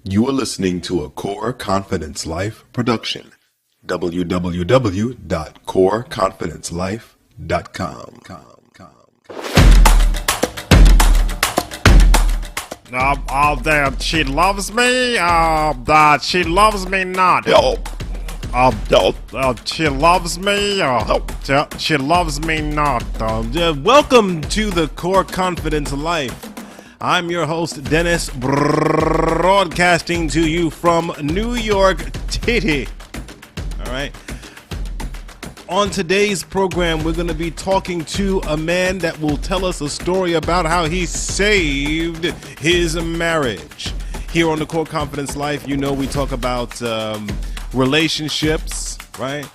You are listening to a Core Confidence Life production. www.coreconfidencelife.com. Damn, she loves me. She loves me not. She loves me. She loves me not. Welcome to the Core Confidence Life. I'm your host, Dennis, broadcasting to you from New York City. All right. On today's program, we're going to be talking to a man that will tell us a story about how he saved his marriage. Here on the Core Confidence Life, you know, we talk about relationships, right?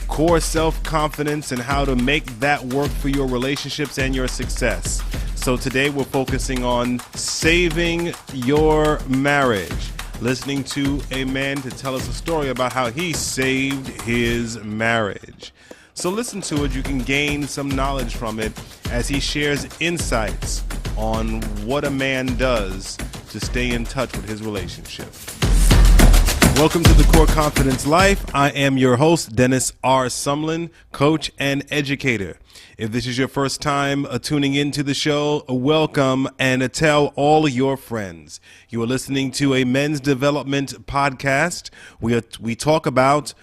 Core self-confidence and how to make that work for your relationships and your success. So today we're focusing on saving your marriage. Listening to a man to tell us a story about how he saved his marriage. So listen to it. You can gain some knowledge from it as he shares insights on what a man does to stay in touch with his relationship. Welcome to the Core Confidence Life. I am your host, Dennis R. Sumlin, coach and educator. If this is your first time tuning into the show, welcome and tell all your friends. You are listening to a men's development podcast. We talk about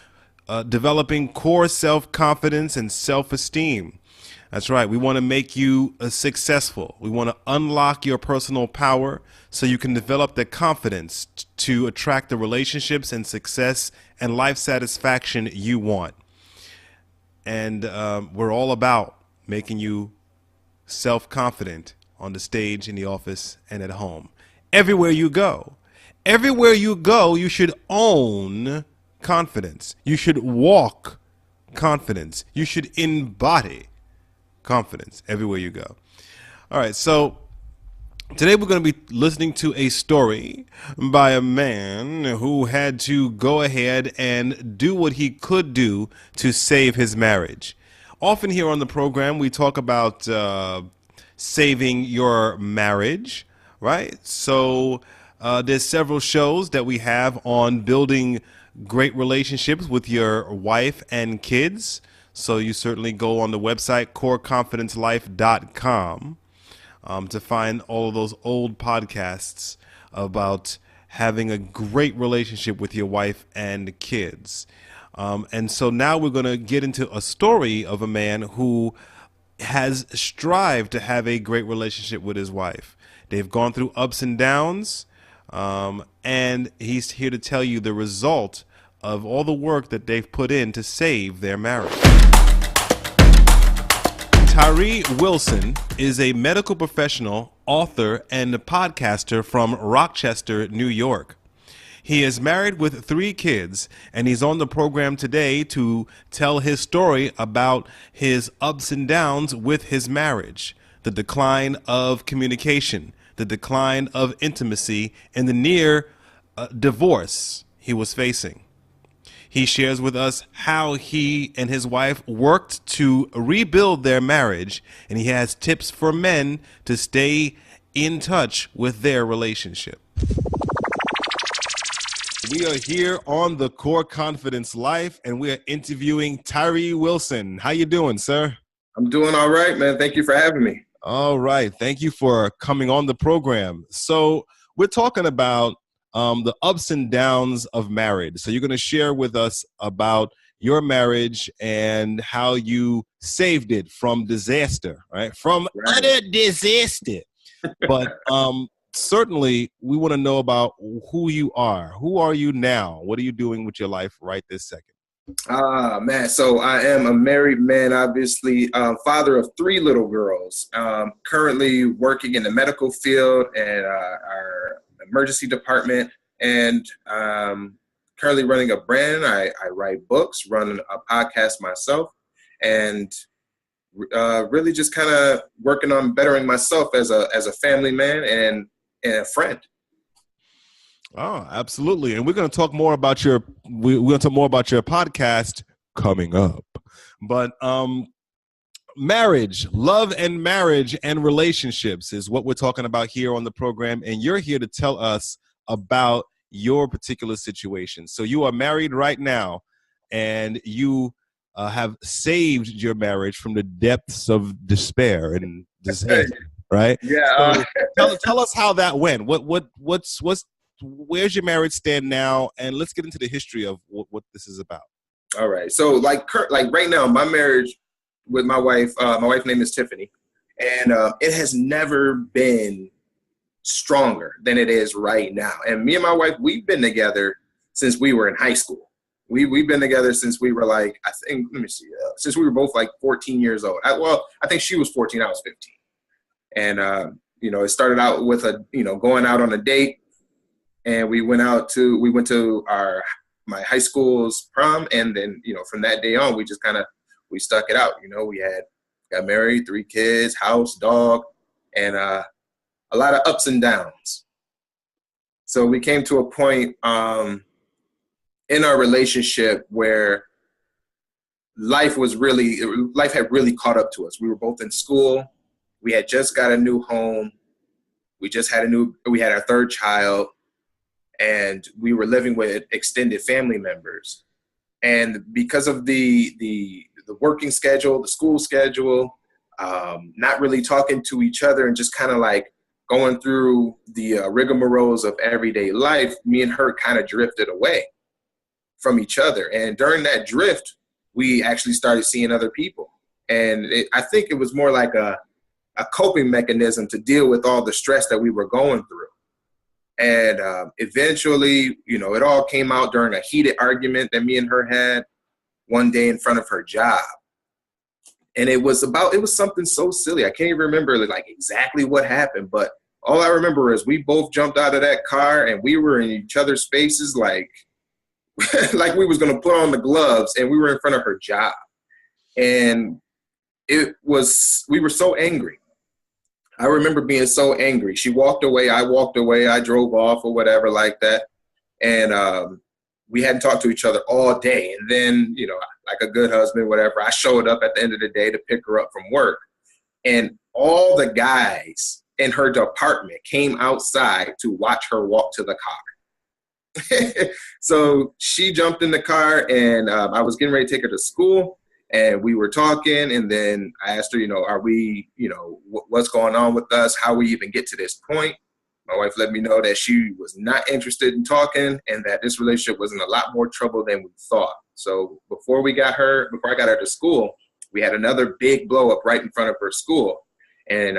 developing core self-confidence and self-esteem. That's right. We want to make you successful. We want to unlock your personal power so you can develop the confidence to attract the relationships and success and life satisfaction you want. And we're all about making you self-confident on the stage, in the office, and at home. Everywhere you go, you should own confidence. You should walk confidence. You should embody confidence everywhere you go. All right, so today we're going to be listening to a story by a man who had to go ahead and do what he could do to save his marriage. Often here on the program, we talk about saving your marriage, right? So there's several shows that we have on building great relationships with your wife and kids. So you certainly go on the website, coreconfidencelife.com, to find all of those old podcasts about having a great relationship with your wife and kids. And so now we're going to get into a story of a man who has strived to have a great relationship with his wife. They've gone through ups and downs, and he's here to tell you the result of all the work that they've put in to save their marriage. Tyree Wilson is a medical professional, author, and podcaster from Rochester, New York. He is married with 3 kids, and he's on the program today to tell his story about his ups and downs with his marriage, the decline of communication, the decline of intimacy, and the near divorce he was facing. He shares with us how he and his wife worked to rebuild their marriage, and he has tips for men to stay in touch with their relationship. We are here on the Core Confidence Life, and we are interviewing Tyree Wilson. How you doing, sir? I'm doing all right, man. Thank you for having me. All right. Thank you for coming on the program. So we're talking about the ups and downs of marriage. So you're going to share with us about your marriage and how you saved it from disaster, right? From utter disaster. But certainly, we want to know about who you are. Who are you now? What are you doing with your life right this second? Man, so I am a married man, obviously, father of 3 little girls, currently working in the medical field and our emergency department, and currently running a brand. I write books, run a podcast myself, and really just kind of working on bettering myself as a family man and a friend. Oh, absolutely. And we're going to talk more about your podcast coming up. But marriage, love and marriage and relationships is what we're talking about here on the program. And you're here to tell us about your particular situation. So you are married right now, and you have saved your marriage from the depths of despair and disaster, right? Yeah. So tell us how that went. Where's your marriage stand now? And let's get into the history of what this is about. All right. So like right now, my marriage with my wife's name is Tiffany, and it has never been stronger than it is right now. And me and my wife, we've been together since we were in high school. We've been together since we were like, since we were both like 14 years old. I think she was 14, I was 15. And, it started out with going out on a date, and we went to my high school's prom. And then, from that day on, we stuck it out. We got married, 3 kids, house, dog, and a lot of ups and downs. So we came to a point in our relationship where life had really caught up to us. We were both in school. We had just got a new home. We had our 3rd child, and we were living with extended family members. And because of the working schedule, the school schedule, not really talking to each other and just kind of like going through the rigmaroles of everyday life, me and her kind of drifted away from each other. And during that drift, we actually started seeing other people. And I think it was more like a coping mechanism to deal with all the stress that we were going through. And eventually, it all came out during a heated argument that me and her had one day in front of her job. And it was something so silly. I can't even remember like exactly what happened, but all I remember is we both jumped out of that car and we were in each other's faces like we was going to put on the gloves, and we were in front of her job. And we were so angry. I remember being so angry. She walked away. I walked away. I drove off or whatever like that. And we hadn't talked to each other all day. And then, like a good husband, whatever, I showed up at the end of the day to pick her up from work. And all the guys in her department came outside to watch her walk to the car. So she jumped in the car, and I was getting ready to take her to school. And we were talking, and then I asked her, are we, what's going on with us? How we even get to this point? My wife let me know that she was not interested in talking, and that this relationship was in a lot more trouble than we thought. So before I got her to school, we had another big blow up right in front of her school. And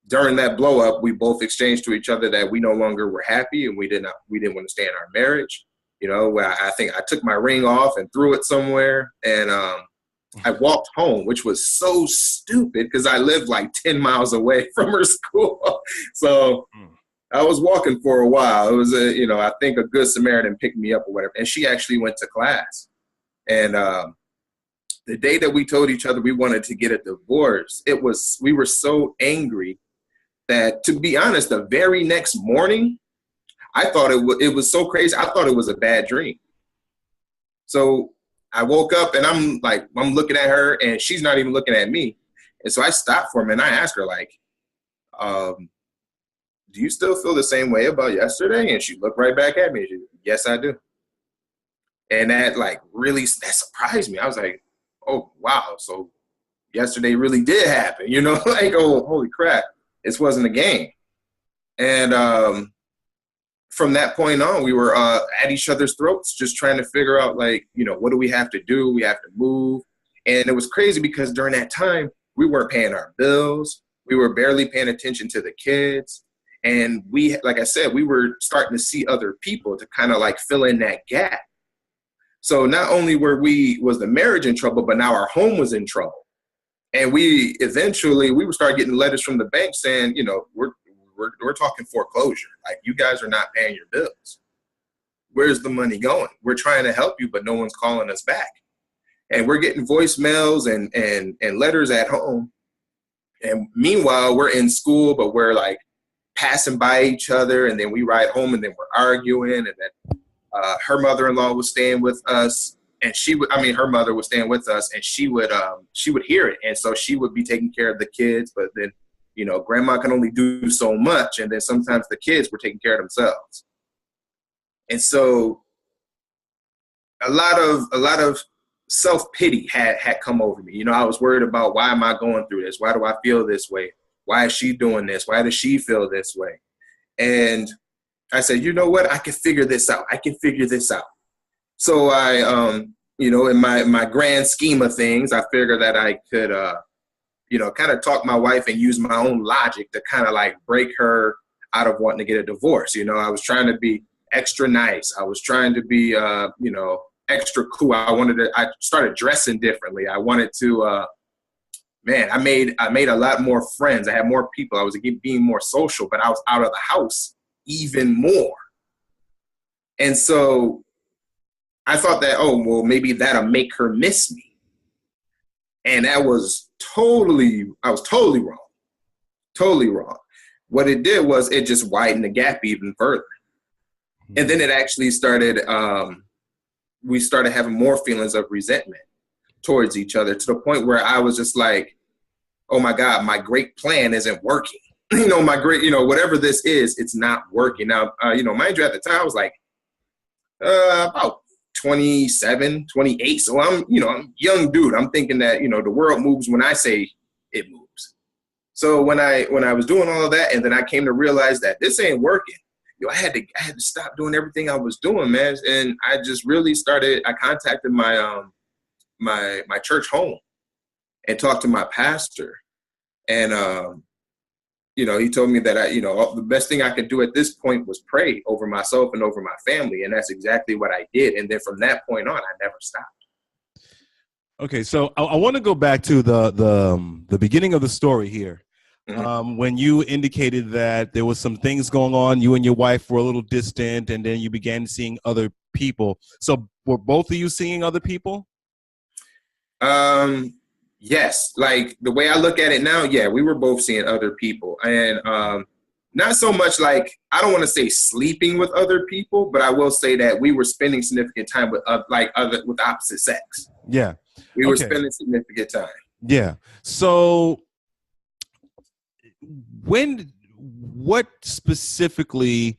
during that blow up, we both exchanged to each other that we no longer were happy, and we didn't want to stay in our marriage. I think I took my ring off and threw it somewhere, and I walked home, which was so stupid because I lived like 10 miles away from her school. So I was walking for a while. It was I think a good Samaritan picked me up or whatever, and she actually went to class. And the day that we told each other we wanted to get a divorce, we were so angry that, to be honest, the very next morning, I thought it was so crazy. I thought it was a bad dream. So I woke up and I'm looking at her and she's not even looking at me. And so I stopped for a minute and I asked her, do you still feel the same way about yesterday? And she looked right back at me. She said, yes, I do. And that that surprised me. I was like, oh, wow. So yesterday really did happen, oh, holy crap. This wasn't a game. And, from that point on, we were at each other's throats, just trying to figure out, what do we have to do? We have to move. And it was crazy because during that time, we weren't paying our bills. We were barely paying attention to the kids. And like I said, we were starting to see other people to kind of fill in that gap. So not only was the marriage in trouble, but now our home was in trouble. And we would start getting letters from the bank saying, we're talking foreclosure. You guys are not paying your bills. Where's the money going? We're trying to help you, but no one's calling us back. And we're getting voicemails and letters at home. And meanwhile, we're in school, but we're passing by each other. And then we ride home and then we're arguing. And then her mother-in-law was staying with us. And her mother was staying with us, and she would hear it. And so she would be taking care of the kids, but then grandma can only do so much. And then sometimes the kids were taking care of themselves. And so a lot of self-pity had come over me. I was worried about, why am I going through this? Why do I feel this way? Why is she doing this? Why does she feel this way? And I said, you know what? I can figure this out. So I, in my grand scheme of things, I figured that I could, kind of talk my wife and use my own logic to kind of like break her out of wanting to get a divorce. I was trying to be extra nice. I was trying to be, extra cool. I started dressing differently. I wanted to, I made a lot more friends. I had more people. I was being more social, but I was out of the house even more. And so I thought that, maybe that'll make her miss me. And I was totally wrong. Totally wrong. What it did was it just widened the gap even further. And then it actually started, we started having more feelings of resentment towards each other, to the point where I was just like, oh my God, my great plan isn't working. My great, whatever this is, it's not working. Now, mind you, at the time I was like, about 27, 28. So I'm a young dude. I'm thinking that, the world moves when I say it moves. So when I was doing all of that, and then I came to realize that this ain't working, I had to stop doing everything I was doing, man. And I just really I contacted my, my church home and talked to my pastor. And, he told me that the best thing I could do at this point was pray over myself and over my family. And that's exactly what I did. And then from that point on, I never stopped. Okay. So I want to go back to the beginning of the story here. Mm-hmm. When you indicated that there was some things going on, you and your wife were a little distant, and then you began seeing other people. So were both of you seeing other people? Yes. Like the way I look at it now, yeah, we were both seeing other people, and not so much like, I don't want to say sleeping with other people, but I will say that we were spending significant time with with opposite sex. Yeah. We were spending significant time. Yeah. So what specifically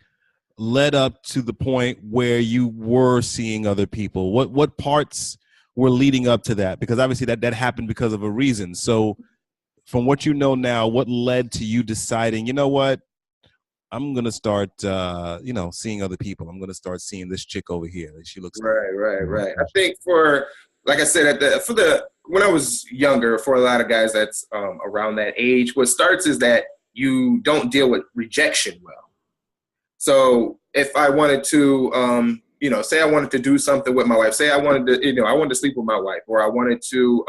led up to the point where you were seeing other people? What parts were leading up to that? Because obviously that happened because of a reason. So from what you know now, what led to you deciding, you know what, I'm going to start, seeing other people. I'm going to start seeing this chick over here. She looks right. I think like I said, when I was younger, for a lot of guys that's around that age, what starts is that you don't deal with rejection well. So if I wanted to, say I wanted to do something with my wife, say I wanted to sleep with my wife, or I wanted to,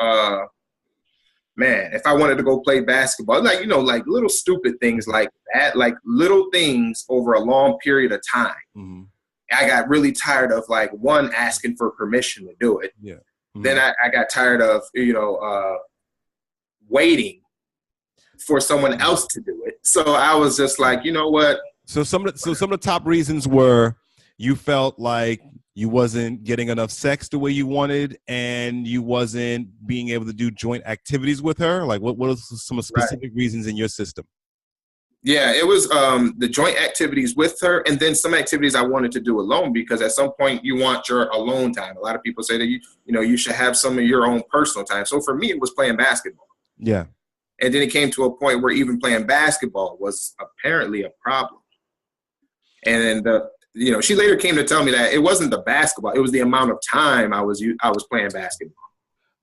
if I wanted to go play basketball, like little stupid things like that, like little things over a long period of time. Mm-hmm. I got really tired of asking for permission to do it. Yeah. Mm-hmm. Then I got tired of, waiting for someone else to do it. So I was just like, you know what? So some of the top reasons were you felt like you wasn't getting enough sex the way you wanted, and you wasn't being able to do joint activities with her. Like what are some specific reasons in your system? Yeah, it was the joint activities with her, and then some activities I wanted to do alone, because at some point you want your alone time. A lot of people say that you should have some of your own personal time. So for me, it was playing basketball. Yeah. And then it came to a point where even playing basketball was apparently a problem. And she later came to tell me that it wasn't the basketball; it was the amount of time I was playing basketball.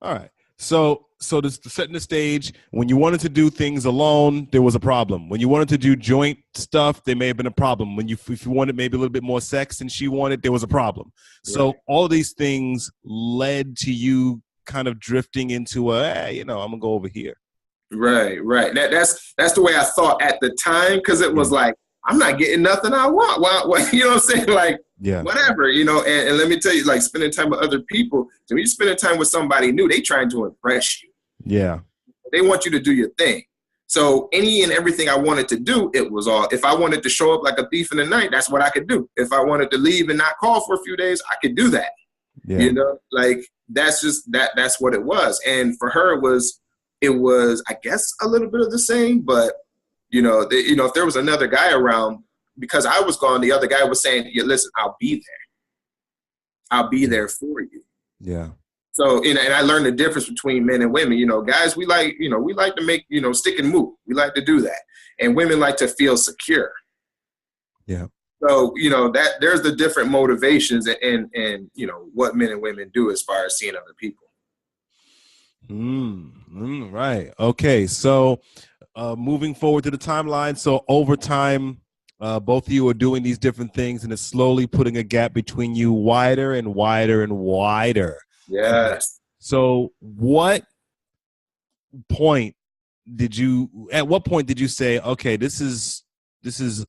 All right. So this setting the stage, when you wanted to do things alone, there was a problem. When you wanted to do joint stuff, there may have been a problem. If you wanted maybe a little bit more sex than she wanted, there was a problem. So all of these things led to you kind of drifting into I'm gonna go over here. Right. That's the way I thought at the time, because it was like, I'm not getting nothing I want. Why, you know what I'm saying? Like, whatever, and let me tell you, like, spending time with other people, so when you're spending time with somebody new, they trying to impress you. Yeah. They want you to do your thing. So any and everything I wanted to do, it was all, if I wanted to show up like a thief in the night, that's what I could do. If I wanted to leave and not call for a few days, I could do that. Yeah. That's just, that's what it was. And for her, it was, I guess, a little bit of the same, but if there was another guy around, because I was gone, the other guy was saying, yeah, listen, I'll be there. I'll be there for you. Yeah. So, and I learned the difference between men and women. Guys, we like to make, stick and move. We like to do that. And women like to feel secure. Yeah. So, that there's the different motivations and what men and women do as far as seeing other people. Right. Okay. So moving forward to the timeline. So over time, both of you are doing these different things, and it's slowly putting a gap between you wider and wider and wider. Yes. So at what point did you say, okay, this is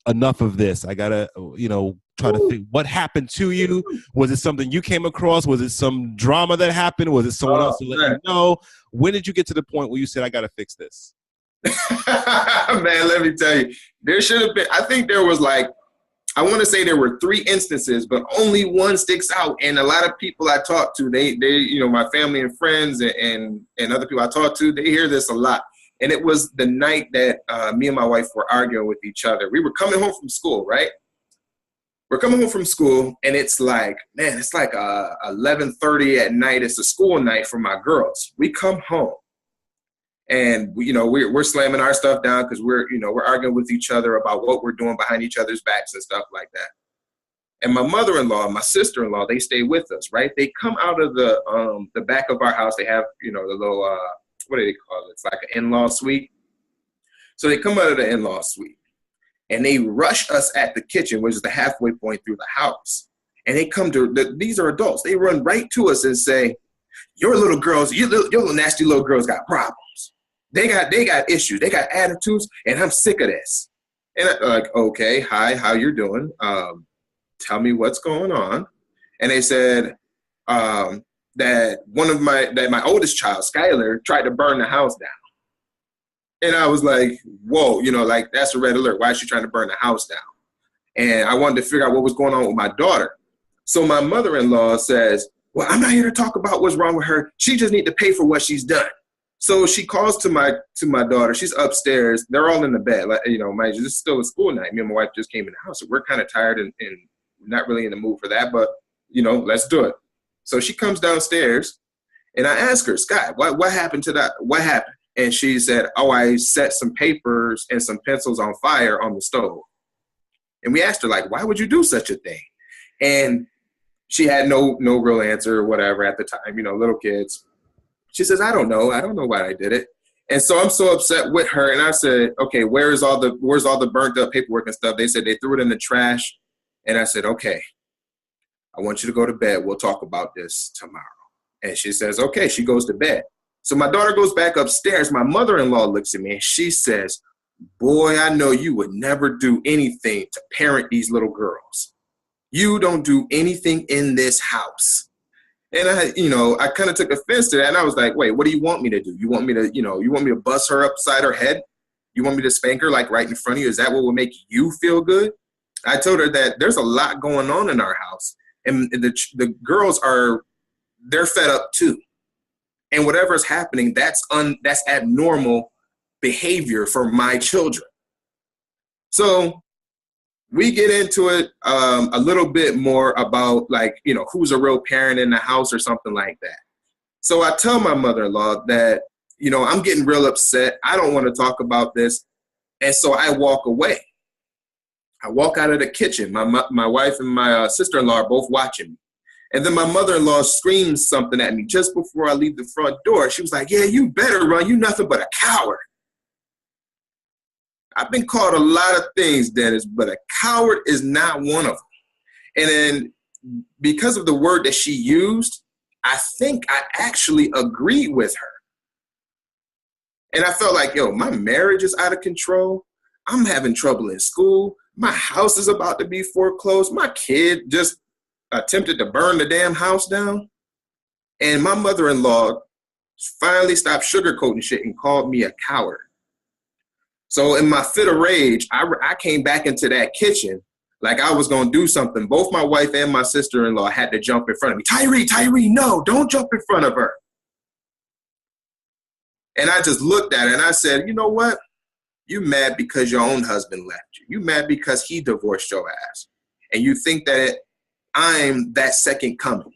enough of this? I gotta, try to think what happened to you. Was it something you came across? Was it some drama that happened? Was it someone else to let you know? When did you get to the point where you said, I gotta fix this? Man, let me tell you, there should have been, I think there was I want to say there were 3 instances, but only one sticks out. And a lot of people I talk to, they my family and friends and other people I talk to, they hear this a lot. And it was the night that me and my wife were arguing with each other. We were coming home from school, right? We're coming home from school, and it's 11:30 at night. It's a school night for my girls. We come home, and we're slamming our stuff down because we're arguing with each other about what we're doing behind each other's backs and stuff like that. And my mother-in-law and my sister-in-law, they stay with us, right? They come out of the back of our house. They have the little what do they call it? It's like an in-law suite. So they come out of the in-law suite, and they rush us at the kitchen, which is the halfway point through the house. And they come to these are adults. They run right to us and say, "Your little girls, your little nasty little girls got problems. They got issues. They got attitudes, and I'm sick of this." And I'm like, okay, hi, how you doing? Tell me what's going on. And they said that my oldest child, Skylar, tried to burn the house down. And I was like, whoa, that's a red alert. Why is she trying to burn the house down? And I wanted to figure out what was going on with my daughter. So my mother-in-law says, well, I'm not here to talk about what's wrong with her. She just needs to pay for what she's done. So she calls to my daughter. She's upstairs. They're all in the bed. This is still a school night. Me and my wife just came in the house. So we're kind of tired and not really in the mood for that. But, let's do it. So she comes downstairs, and I ask her, Sky, what happened to that? What happened? And she said, oh, I set some papers and some pencils on fire on the stove. And we asked her, why would you do such a thing? And she had no real answer or whatever at the time, little kids. She says, I don't know. I don't know why I did it. And so I'm so upset with her. And I said, okay, where's all the burnt up paperwork and stuff? They said they threw it in the trash. And I said, okay, I want you to go to bed. We'll talk about this tomorrow. And she says, okay. She goes to bed. So my daughter goes back upstairs. My mother-in-law looks at me and she says, boy, I know you would never do anything to parent these little girls. You don't do anything in this house. And I kind of took offense to that. And I was like, wait, what do you want me to do? You want me to bust her upside her head? You want me to spank her right in front of you? Is that what will make you feel good? I told her that there's a lot going on in our house. And the girls they're fed up too. And whatever's happening, that's abnormal behavior for my children. So we get into it a little bit more about who's a real parent in the house or something like that. So I tell my mother-in-law that, I'm getting real upset. I don't want to talk about this. And so I walk away. I walk out of the kitchen. My wife and my sister-in-law are both watching me. And then my mother-in-law screams something at me just before I leave the front door. She was like, yeah, you better run. You nothing but a coward. I've been called a lot of things, Dennis, but a coward is not one of them. And then because of the word that she used, I think I actually agreed with her. And I felt like, my marriage is out of control. I'm having trouble in school. My house is about to be foreclosed. My kid just attempted to burn the damn house down. And my mother-in-law finally stopped sugarcoating shit and called me a coward. So in my fit of rage, I came back into that kitchen like I was going to do something. Both my wife and my sister-in-law had to jump in front of me. Tyree, no, don't jump in front of her. And I just looked at her and I said, you know what? You mad because your own husband left you. You mad because he divorced your ass. And you think that I'm that second coming.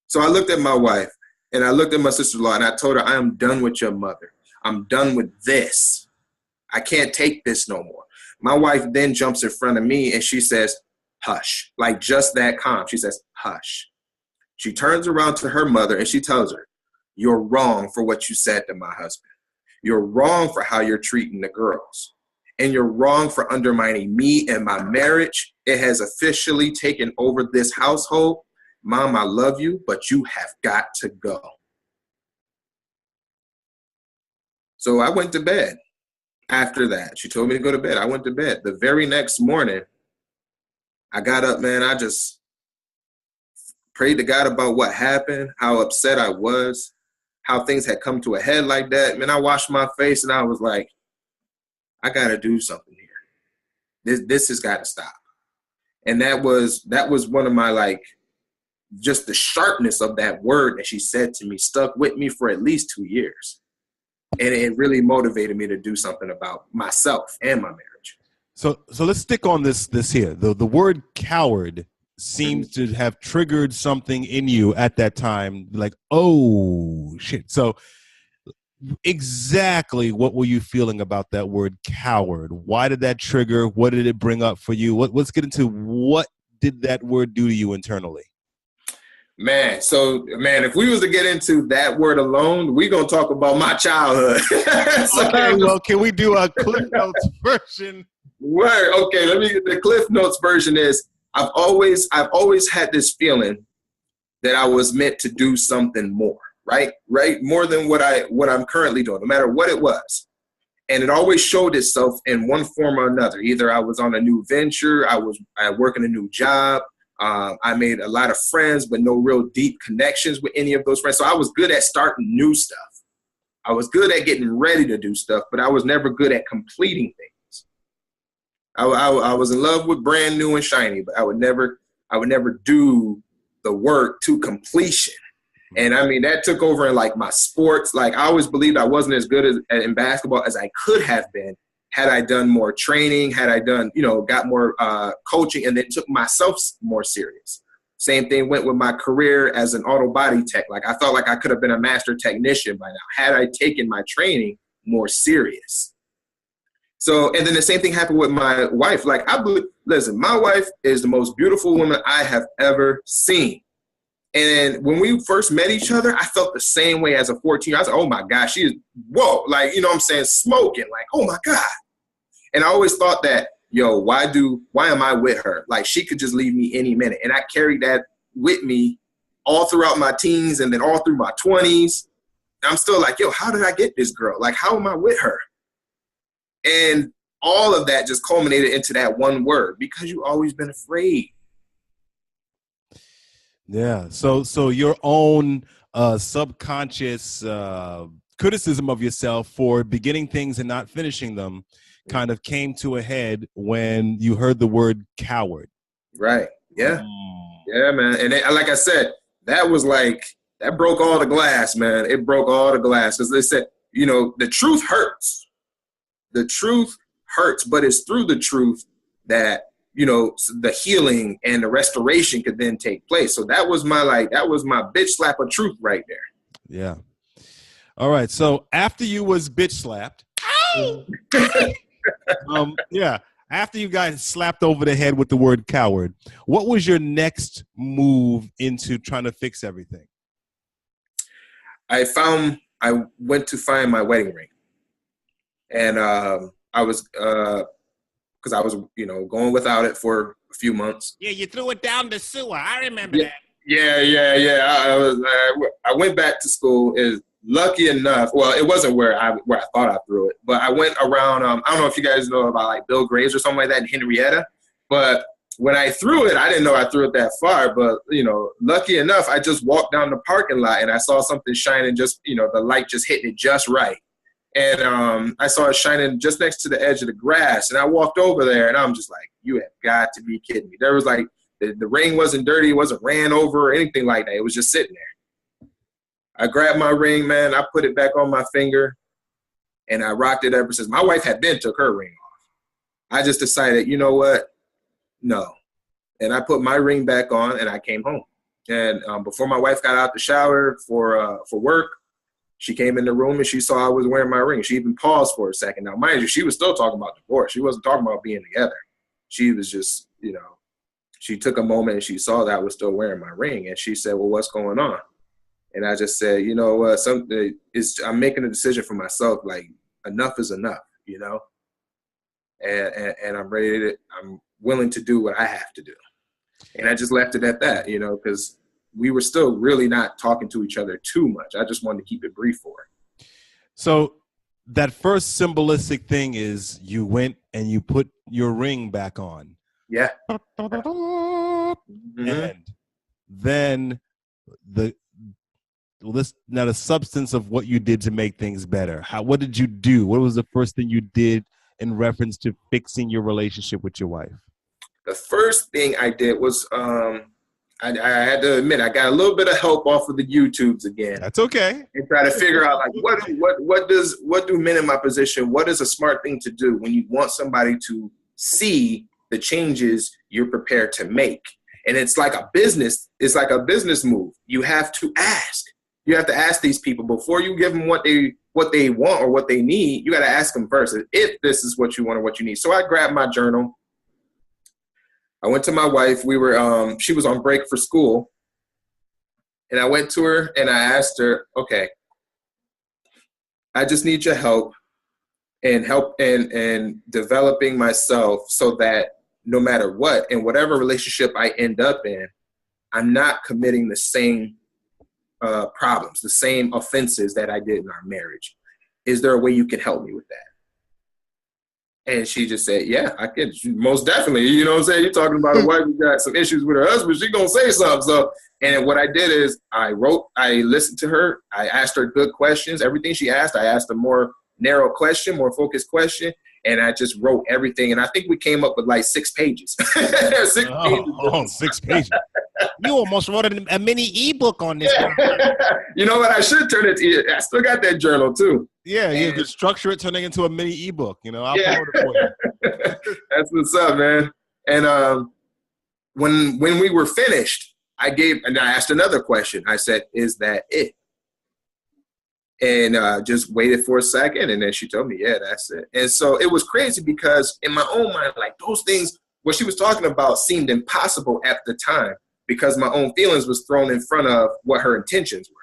So I looked at my wife and I looked at my sister-in-law and I told her, I am done with your mother. I'm done with this. I can't take this no more. My wife then jumps in front of me and she says, hush, like just that calm. She says, hush. She turns around to her mother and she tells her, you're wrong for what you said to my husband. You're wrong for how you're treating the girls. And you're wrong for undermining me and my marriage. It has officially taken over this household. Mom, I love you, but you have got to go. So I went to bed after that. She told me to go to bed. I went to bed. The very next morning, I got up, man. I just prayed to God about what happened, how upset I was, how things had come to a head like that. Man, I washed my face and I was like, I got to do something here. This has got to stop. And that was one of my, like, just the sharpness of that word that she said to me stuck with me for at least 2 years. And it really motivated me to do something about myself and my marriage. So let's stick on this here. The word coward seems to have triggered something in you at that time, like, oh, shit. So exactly what were you feeling about that word coward? Why did that trigger? What did it bring up for you? Let's get into what did that word do to you internally? Man, if we was to get into that word alone, we're going to talk about my childhood. Okay, well, can we do a Cliff Notes version? Word. Okay, the Cliff Notes version is, I've always had this feeling that I was meant to do something more, right? More than what I'm currently doing, no matter what it was. And it always showed itself in one form or another. Either I was on a new venture, I was working a new job, I made a lot of friends, but no real deep connections with any of those friends. So I was good at starting new stuff. I was good at getting ready to do stuff, but I was never good at completing things. I was in love with brand new and shiny, but I would never do the work to completion. And I mean, that took over in like my sports. Like I always believed I wasn't as good in basketball as I could have been had I done more training, had I done, got more coaching and then took myself more serious. Same thing went with my career as an auto body tech. Like I felt like I could have been a master technician by now had I taken my training more serious. So, and then the same thing happened with my wife. Like listen, my wife is the most beautiful woman I have ever seen. And when we first met each other, I felt the same way as a 14-year-old. I was like, oh my gosh, she is, whoa, like, you know what I'm saying, smoking, like, oh my God. And I always thought that, why am I with her? Like, she could just leave me any minute. And I carried that with me all throughout my teens and then all through my 20s. I'm still like, how did I get this girl? Like, how am I with her? And all of that just culminated into that one word, because you've always been afraid. Yeah. So your own subconscious criticism of yourself for beginning things and not finishing them kind of came to a head when you heard the word coward. Right. Yeah. Yeah, man. And like I said, that broke all the glass, man. It broke all the glass because they said, the truth hurts. The truth hurts, but it's through the truth that the healing and the restoration could then take place. So that was my bitch slap of truth right there. Yeah. All right. So after you was bitch slapped, after you got slapped over the head with the word coward, what was your next move into trying to fix everything? I went to find my wedding ring, and I was because I was, going without it for a few months. Yeah, you threw it down the sewer. I remember that. Yeah. I went back to school. Is lucky enough. Well, it wasn't where I thought I threw it, but I went around. I don't know if you guys know about like Bill Graves or something like that in Henrietta. But when I threw it, I didn't know I threw it that far. But lucky enough, I just walked down the parking lot and I saw something shining. Just the light just hit it just right. And I saw it shining just next to the edge of the grass. And I walked over there, and I'm just like, you have got to be kidding me. There was like, the ring wasn't dirty. It wasn't ran over or anything like that. It was just sitting there. I grabbed my ring, man. I put it back on my finger. And I rocked it ever since. My wife had been took her ring off. I just decided, you know what? No. And I put my ring back on and I came home. And before my wife got out the shower for work, she came in the room and she saw I was wearing my ring. She even paused for a second. Now, mind you, she was still talking about divorce. She wasn't talking about being together. She was just, she took a moment and she saw that I was still wearing my ring. And she said, well, what's going on? And I just said, I'm making a decision for myself. Like, enough is enough, and I'm willing to do what I have to do. And I just left it at that, because we were still really not talking to each other too much. I just wanted to keep it brief for her. So that first symbolistic thing is you went and you put your ring back on. Yeah. Mm-hmm. And then the substance of what you did to make things better. What did you do? What was the first thing you did in reference to fixing your relationship with your wife? The first thing I did was I had to admit I got a little bit of help off of the YouTubes again. That's okay. And try to figure out like what do men in my position, what is a smart thing to do when you want somebody to see the changes you're prepared to make. And it's like a business move. You have to ask. You have to ask these people before you give them what they want or what they need. You got to ask them first if this is what you want or what you need. So I grabbed my journal. I went to my wife. We were she was on break for school, and I went to her and I asked her, "Okay, I just need your help in developing myself so that no matter what, in whatever relationship I end up in, I'm not committing the same problems, the same offenses that I did in our marriage. Is there a way you can help me with that?" And she just said, yeah, I can. Most definitely. You know what I'm saying? You're talking about a wife who got some issues with her husband. She's going to say something. So, and what I did is I listened to her. I asked her good questions. Everything she asked, I asked a more narrow question, more focused question. And I just wrote everything. And I think we came up with like 6 pages. 6 pages. 6 pages. You almost wrote a mini ebook on this. You know what? I should turn it to. I still got that journal too. Yeah, you could structure it, turning into a mini ebook. I'll promote it for you. That's what's up, man. And when we were finished, I asked another question. I said, "Is that it?" And just waited for a second, and then she told me, "Yeah, that's it." And so it was crazy because in my own mind, like those things, what she was talking about seemed impossible at the time because my own feelings was thrown in front of what her intentions were.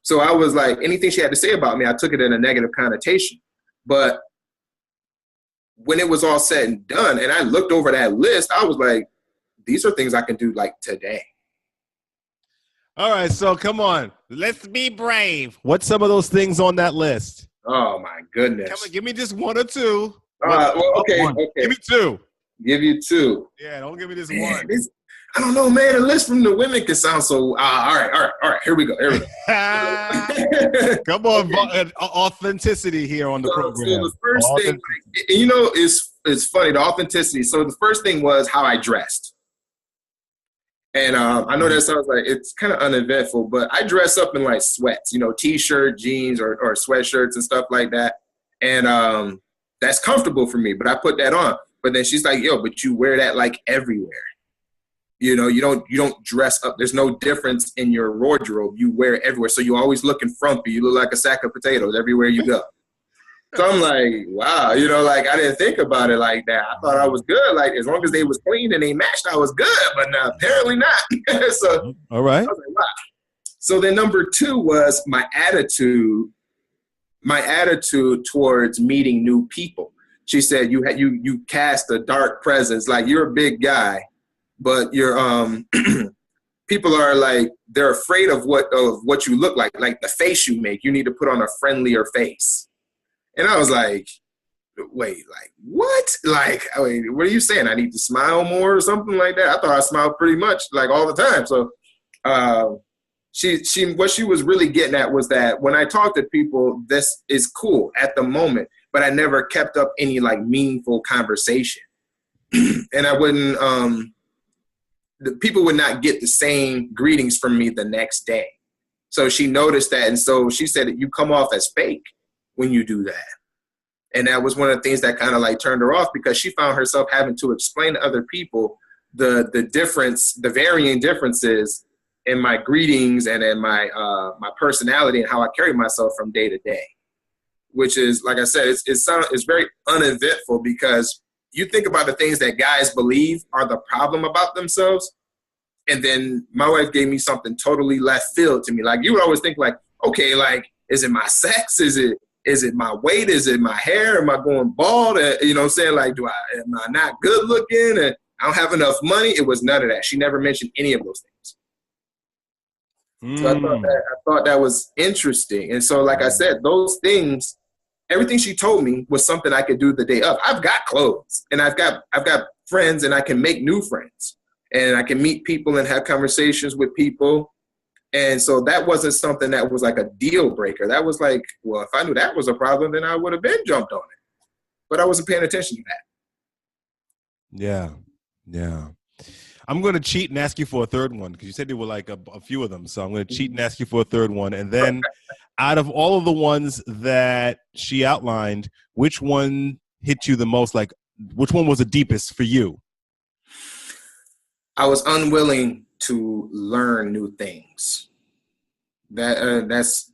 So I was like, anything she had to say about me, I took it in a negative connotation. But when it was all said and done, and I looked over that list, I was like, these are things I can do like today. All right, so come on. Let's be brave. What's some of those things on that list? Oh, my goodness. Come on, give me just 1 or 2. Okay. Give me 2. Give you 2. Yeah, don't give me this Man, 1. I don't know, man. A list from the women can sound so. All right. Here we go. Come on, okay. Authenticity here on the program. So the first thing, it's funny, the authenticity. So the first thing was how I dressed. And I know that sounds like it's kind of uneventful, but I dress up in like sweats, T-shirt, jeans, or sweatshirts and stuff like that. And that's comfortable for me, but I put that on. But then she's like, yo, but you wear that like everywhere. You don't dress up. There's no difference in your wardrobe. You wear it everywhere. So you're always looking frumpy. You look like a sack of potatoes everywhere you go. So I'm like, wow, I didn't think about it like that. I thought I was good. Like, as long as they was clean and they matched, I was good. But no, apparently not. So, all right. I was like, wow. So then number 2 was my attitude towards meeting new people. She said, you cast a dark presence. Like, you're a big guy, but you're people are like, they're afraid of what you look like the face you make. You need to put on a friendlier face. And I was like, wait, like what? Like, I mean, what are you saying? I need to smile more or something like that? I thought I smiled pretty much like all the time. So she what she was really getting at was that when I talk to people, this is cool at the moment, but I never kept up any like meaningful conversation. And I wouldn't the people would not get the same greetings from me the next day. So she noticed that. And so she said that you come off as fake when you do that. And that was one of the things that kind of like turned her off, because she found herself having to explain to other people the varying differences in my greetings and in my personality and how I carry myself from day to day, which is, like I said, it's very uneventful, because you think about the things that guys believe are the problem about themselves. And then my wife gave me something totally left field to me. Like, you would always think like, okay, like, is it my sex? Is it my weight? Is it my hair? Am I going bald? You know what I'm saying? Like, am I not good looking? And I don't have enough money? It was none of that. She never mentioned any of those things. So I thought that was interesting. And so, like I said, those things, everything she told me was something I could do the day of. I've got clothes, and I've got friends, and I can make new friends, and I can meet people and have conversations with people. And so that wasn't something that was like a deal breaker. That was like, well, if I knew that was a problem, then I would have been jumped on it. But I wasn't paying attention to that. Yeah. I'm going to cheat and ask you for a third one, because you said there were like a few of them. So I'm going to cheat and ask you for a third one. And then out of all of the ones that she outlined, which one hit you the most? Like, which one was the deepest for you? I was unwilling to learn new things. That's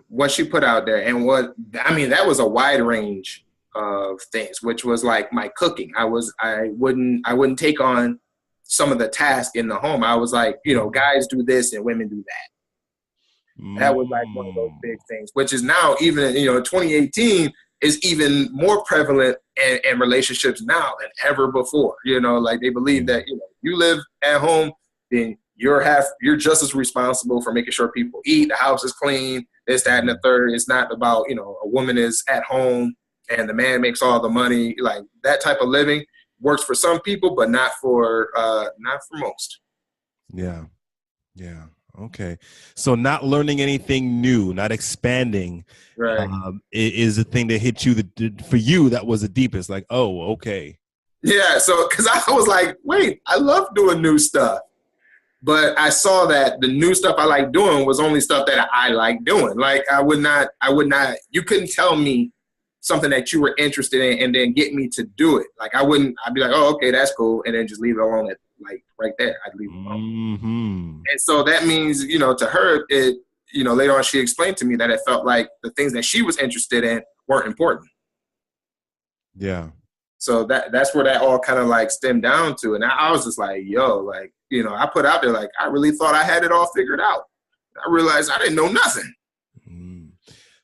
what she put out there. And that was a wide range of things, which was like my cooking. I wouldn't take on some of the tasks in the home. I was like, guys do this and women do that. That was like one of those big things, which is now even, 2018 is even more prevalent in relationships now than ever before. Like, they believe that, you live at home, then you're just as responsible for making sure people eat, the house is clean, this, that, and the third. It's not about, a woman is at home and the man makes all the money. Like, that type of living works for some people, but not for most. Yeah. Okay. So not learning anything new, not expanding, right, is the thing that hit you for you that was the deepest. Like, oh, okay. Yeah. So, because I was like, wait, I love doing new stuff, but I saw that the new stuff I like doing was only stuff that I like doing. Like, I would not. You couldn't tell me something that you were interested in and then get me to do it. Like, I'd be like, oh, okay, that's cool, and then just leave it alone right there. I'd leave it alone. Mm-hmm. And so that means, to her, it, later on she explained to me that it felt like the things that she was interested in weren't important. Yeah. So that's where that all kind of like stemmed down to. And I was just like, yo, like, I put out there, like, I really thought I had it all figured out. I realized I didn't know nothing. Mm.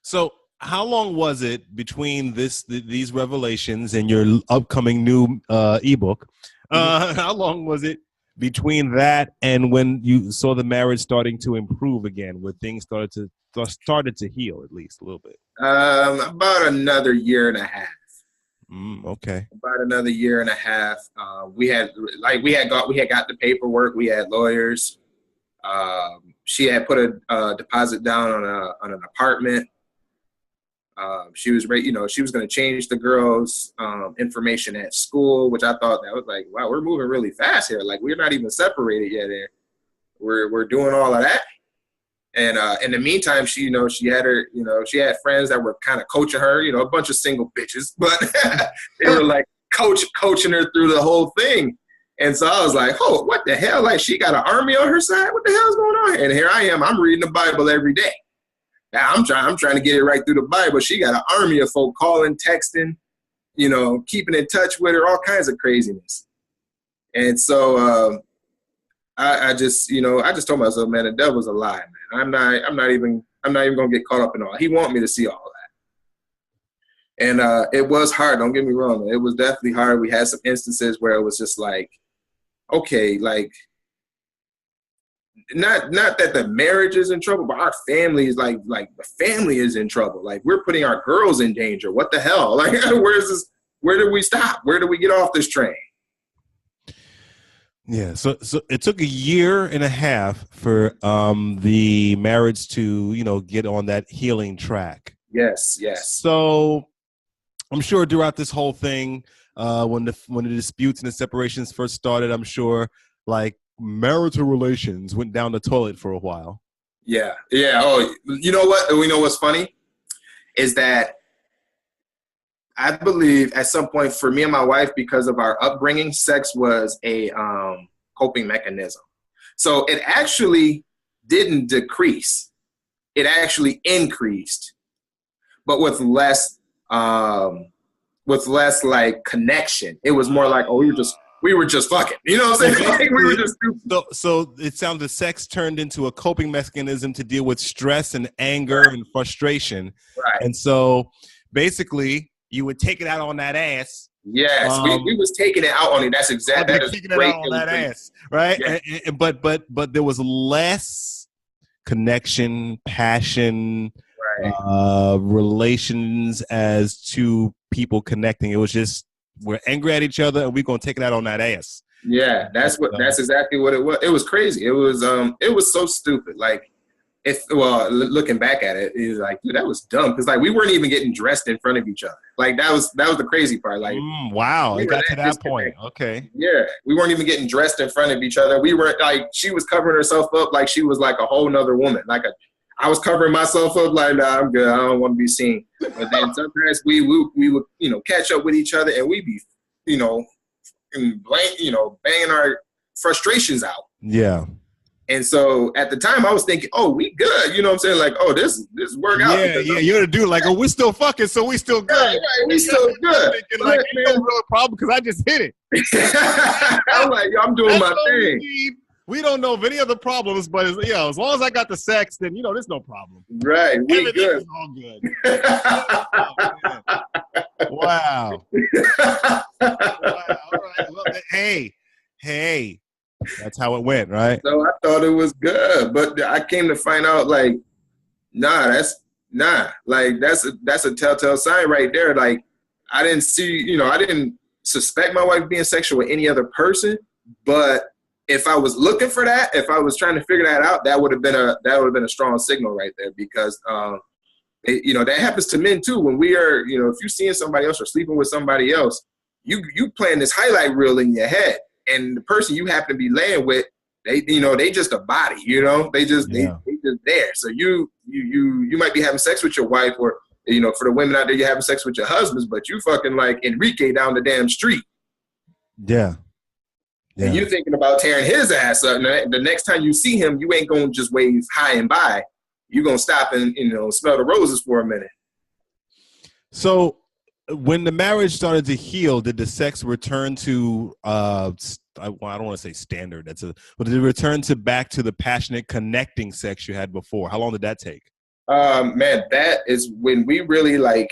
So how long was it between these revelations and your upcoming new ebook? How long was it between that and when you saw the marriage starting to improve again, where things started to heal at least a little bit? About another year and a half. Okay. About another year and a half. We had got the paperwork. We had lawyers. She had put a deposit down on an apartment. She was ready, she was going to change the girls' information at school, which I thought that was like, wow, we're moving really fast here. Like, we're not even separated yet. And we're doing all of that. And in the meantime, she had friends that were kind of coaching her, a bunch of single bitches, but they were like coaching her through the whole thing. And so I was like, oh, what the hell? Like, she got an army on her side? What the hell's going on? And here I am, I'm reading the Bible every day. Now I'm trying to get it right through the Bible. She got an army of folk calling, texting, keeping in touch with her, all kinds of craziness. And so I just told myself, man, the devil's a lie, man. I'm not even gonna get caught up in all. He want me to see all that. And it was hard. Don't get me wrong. It was definitely hard. We had some instances where it was just like, okay, like, not that the marriage is in trouble, but our family is like the family is in trouble. Like, we're putting our girls in danger. What the hell? Like, where do we stop? Where do we get off this train? Yeah. So it took a year and a half for the marriage to, get on that healing track. Yes. So I'm sure throughout this whole thing, when the disputes and the separations first started, I'm sure like marital relations went down the toilet for a while. Yeah. Oh, you know what? We know what's funny is that I believe at some point for me and my wife, because of our upbringing, sex was a coping mechanism. So it actually didn't decrease. It actually increased, but with less like connection. It was more like, oh, we were just fucking. You know what I'm saying? Like, we were just so it sounds the sex turned into a coping mechanism to deal with stress and anger and frustration. Right. And so basically you would take it out on that ass. Yes, we was taking it out on it. That's exactly that is taking great. It out on that ass, right? Yeah. But there was less connection, passion, right. Relations as two people connecting. It was just we're angry at each other and we're gonna take it out on that ass. Yeah, that's exactly what it was. It was crazy. It was so stupid. Like, looking back at it, it was like, dude, that was dumb. Because like we weren't even getting dressed in front of each other. Like that was the crazy part. Like, wow, it got to that point. Okay. Yeah, we weren't even getting dressed in front of each other. We were like, she was covering herself up like she was like a whole nother woman. I was covering myself up like, nah, I'm good. I don't want to be seen. But then sometimes we would catch up with each other and we'd be banging our frustrations out. Yeah. And so at the time I was thinking, oh, we good. You know what I'm saying? Like, oh, this work out. Yeah, you're the dude like, oh, we're still fucking, so we still good. Right, we still good. Thinking, like, ain't no real problem because I just hit it. I'm like, I'm doing my thing. We don't know of any other problems, but as long as I got the sex, then there's no problem. Right, we everything good. Is all good. Wow. Wow. All right. Well, hey. That's how it went, right? So I thought it was good, but I came to find out, like, that's a telltale sign right there. Like, I didn't suspect my wife being sexual with any other person, but if I was looking for that, if I was trying to figure that out, that would have been a strong signal right there, because that happens to men too. When we are, if you're seeing somebody else or sleeping with somebody else, you playing this highlight reel in your head. And the person you happen to be laying with, they just a body, they just there. So you might be having sex with your wife, or for the women out there, you're having sex with your husbands, but you fucking like Enrique down the damn street. Yeah. And you're thinking about tearing his ass up. And the next time you see him, you ain't gonna just wave high and by. You're gonna stop and smell the roses for a minute. So, when the marriage started to heal, did the sex return to I don't want to say standard. But did it return back to the passionate, connecting sex you had before? How long did that take? Man, that is when we really like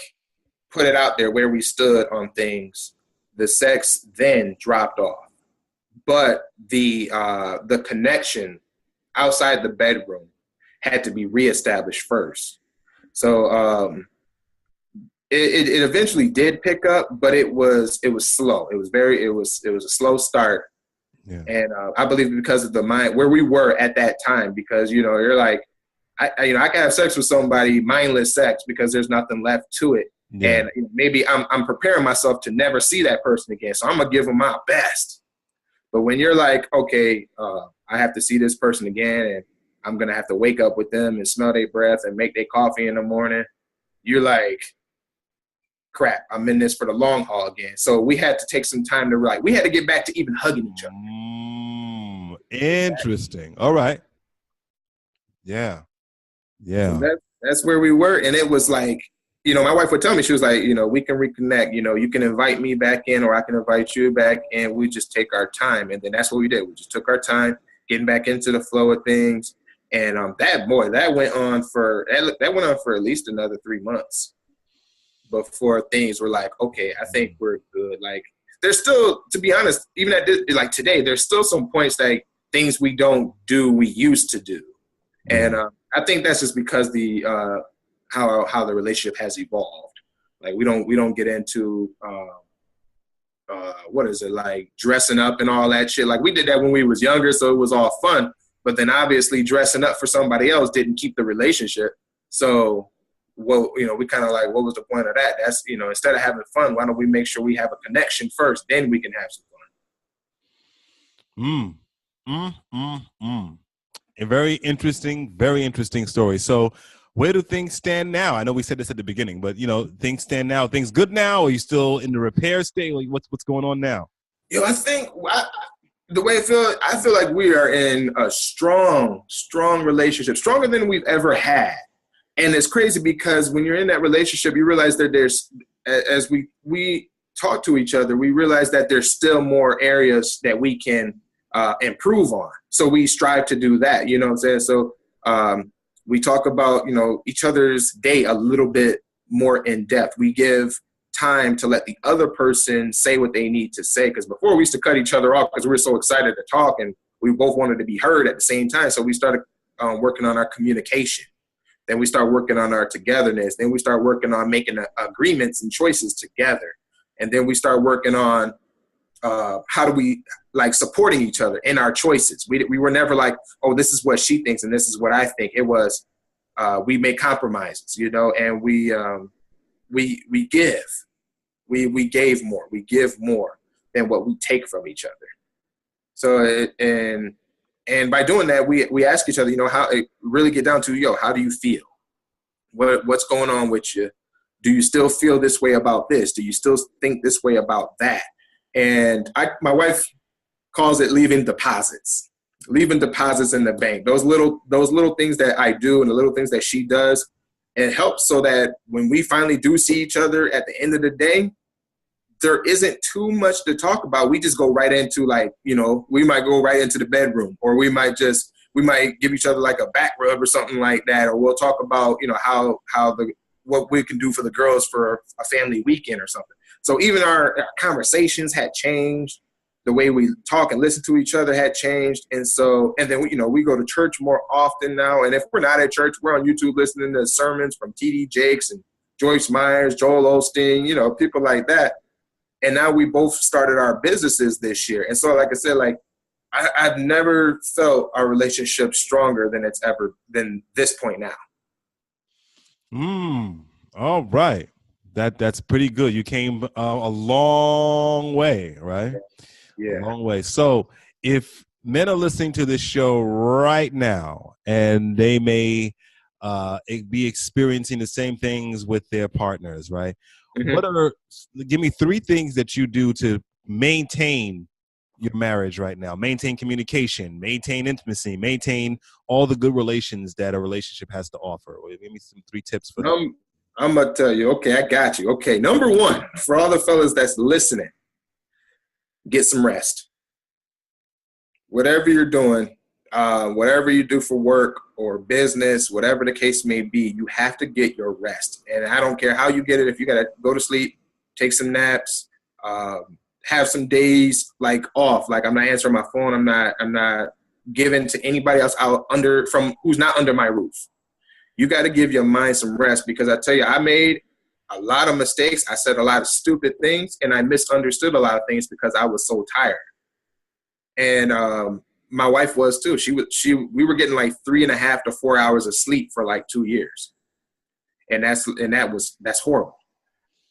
put it out there where we stood on things. The sex then dropped off, but the connection outside the bedroom had to be reestablished first. So it eventually did pick up, but it was slow. It was a slow start. Yeah. And I believe because of the mind where we were at that time, because you're like, I can have sex with somebody, mindless sex, because there's nothing left to it. Yeah. And maybe I'm preparing myself to never see that person again. So I'm gonna give them my best. But when you're like, okay, I have to see this person again, and I'm gonna have to wake up with them and smell their breath and make their coffee in the morning, you're like, crap, I'm in this for the long haul again. So we had to take some time to we had to get back to even hugging each other. Interesting. All right. Yeah. So that's where we were. And it was like, my wife would tell me, she was like, we can reconnect, you can invite me back in, or I can invite you back, and we just take our time. And then that's what we did. We just took our time getting back into the flow of things. And that went on for at least another 3 months before things were like, okay, I think we're good. Like, there's still, to be honest, even at this, like today, there's still some points like things we don't do, we used to do. And I think that's just because the how the relationship has evolved. Like, we don't get into what is it, like dressing up and all that shit. Like, we did that when we was younger, so it was all fun. But then obviously dressing up for somebody else didn't keep the relationship. So, we kind of like, what was the point of that? That's, instead of having fun, why don't we make sure we have a connection first, then we can have some fun. A very interesting story. So where do things stand now? I know we said this at the beginning, but things stand now. Things good now? Are you still in the repair state? Like, what's going on now? I think the way I feel like we are in a strong relationship, stronger than we've ever had. And it's crazy because when you're in that relationship, you realize that there's, as we talk to each other, we realize that there's still more areas that we can improve on. So we strive to do that, you know what I'm saying? So we talk about, each other's day a little bit more in depth. We give time to let the other person say what they need to say. Because before we used to cut each other off because we were so excited to talk and we both wanted to be heard at the same time. So we started working on our communication. Then we start working on our togetherness. Then we start working on making agreements and choices together. And then we start working on how do we supporting each other in our choices. We were never like, oh, this is what she thinks and this is what I think. It was we make compromises, and we give. We gave more. We give more than what we take from each other. So and by doing that, we ask each other, how it really get down to, how do you feel? What's going on with you? Do you still feel this way about this? Do you still think this way about that? And my wife calls it leaving deposits in the bank. Those little things that I do and the little things that she does, it helps so that when we finally do see each other at the end of the day, there isn't too much to talk about. We just go right into we might go right into the bedroom, or we might give each other like a back rub or something like that. Or we'll talk about, what we can do for the girls for a family weekend or something. So even our conversations had changed. The way we talk and listen to each other had changed. And then we go to church more often now. And if we're not at church, we're on YouTube listening to sermons from T.D. Jakes and Joyce Myers, Joel Osteen, people like that. And now we both started our businesses this year. And so, like I said, I've never felt our relationship stronger than it's ever been this point now. All right. That's pretty good. You came a long way, right? Yeah. A long way. So if men are listening to this show right now and they may be experiencing the same things with their partners, right? Mm-hmm. Give me 3 things that you do to maintain your marriage right now, maintain communication, maintain intimacy, maintain all the good relations that a relationship has to offer. Give me some 3 tips for that. I'm going to tell you. Okay, I got you. Okay, number 1, for all the fellas that's listening, get some rest. Whatever you're doing, whatever you do for work or business, whatever the case may be, you have to get your rest. And I don't care how you get it. If you got to go to sleep, take some naps, have some days off. I'm not answering my phone. I'm not giving to anybody else who's not under my roof. You got to give your mind some rest, because I tell you, I made a lot of mistakes. I said a lot of stupid things, and I misunderstood a lot of things because I was so tired. And my wife was too. We were getting 3.5 to 4 hours of sleep for 2 years, and that's horrible.